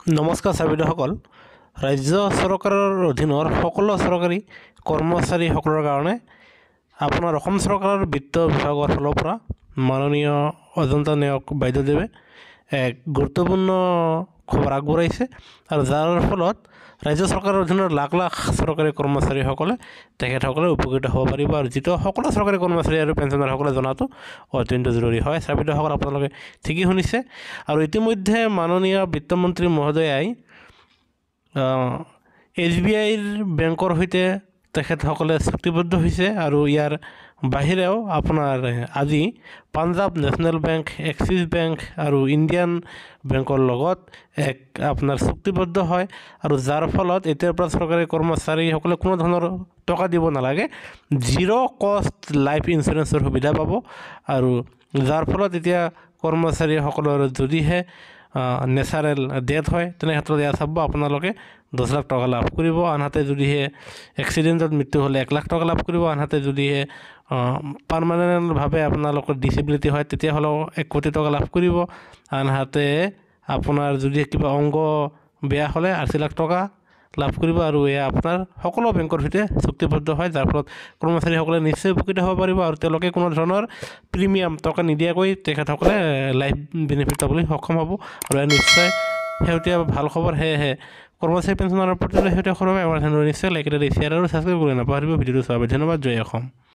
নমস্কাৰ চাবিদসকল ৰাজ্য চৰকাৰৰ অধীনৰ সকলো চৰকাৰী কৰ্মচাৰীসকলৰ কাৰণে আপোনাৰ অসম চৰকাৰৰ বিত্ত বিভাগৰ ফালৰ পৰা মাননীয় অজন্তা নেওগ বাইদেউদেৱে এক গুৰুত্বপূৰ্ণ খবৰ আগবঢ়াইছে আৰু যাৰ ফলত ৰাজ্য চৰকাৰৰ অধীনৰ লাখ লাখ চৰকাৰী কৰ্মচাৰীসকলে তেখেতসকলে উপকৃত হ'ব পাৰিব আৰু যিটো সকলো চৰকাৰী কৰ্মচাৰী আৰু পেঞ্চনাৰসকলে জনাটো অত্যন্ত জৰুৰী হয়। চাবিদসকল আপোনালোকে ঠিকেই শুনিছে আৰু ইতিমধ্যে মাননীয় বিত্তমন্ত্ৰী মহোদয়াই SBIৰ বেংকৰ সৈতে তেখেতসকলে চুক্তিবদ্ধ হৈছে আৰু ইয়াৰ বাহিৰেও আপোনাৰ আজি Punjab national bank, axis bank আৰু ইণ্ডিয়ান বেংকৰ লগত এক আপোনাৰ চুক্তিবদ্ধ হয় আৰু যাৰ ফলত এতিয়াৰ পৰা চৰকাৰী কৰ্মচাৰীসকলে কোনো ধৰণৰ টকা দিব নালাগে, জিৰ' কষ্ট লাইফ ইঞ্চুৰেঞ্চৰ সুবিধা পাব আৰু যাৰ ফলত এতিয়া কৰ্মচাৰীসকলৰ যদিহে নেচাৰেল ডেথ হয় তেনেক্ষেত্ৰত ইয়াত চাব আপোনালোকে 10 লাখ টকা লাভ কৰিব, আনহাতে যদিহে এক্সিডেণ্টত মৃত্যু হ'লে 1 লাখ টকা লাভ কৰিব, আনহাতে যদিহে পাৰ্মানেণ্টভাৱে আপোনালোকৰ ডিচেবিলিটি হয় তেতিয়াহ'লেও 1 কোটি টকা লাভ কৰিব, আনহাতে আপোনাৰ যদি কিবা অংগ বেয়া হ'লে 80 লাখ টকা লাভ কৰিব আৰু এয়া আপোনাৰ সকলো বেংকৰ সৈতে চুক্তিবদ্ধ হয়, যাৰ ফলত কৰ্মচাৰীসকলে নিশ্চয় উপকৃত হ'ব পাৰিব আৰু তেওঁলোকে কোনো ধৰণৰ প্ৰিমিয়াম টকা নিদিয়াকৈ তেখেতসকলে লাইফ বেনিফিট পাবলৈ সক্ষম হ'ব আৰু এয়া নিশ্চয় শেহতীয়া ভাল খবৰ। সেয়েহে কৰ্মচাৰী পেঞ্চনৰ প্ৰতিটো শেহতীয়া খবৰ আমাৰ চেনেলটো নিশ্চয় লাইক এটা শ্বেয়াৰ আৰু ছাবস্ক্ৰাইব কৰি নাপাহৰিব। ভিডিঅ'টো চোৱাৰ বাবে ধন্যবাদ। জয় অসম।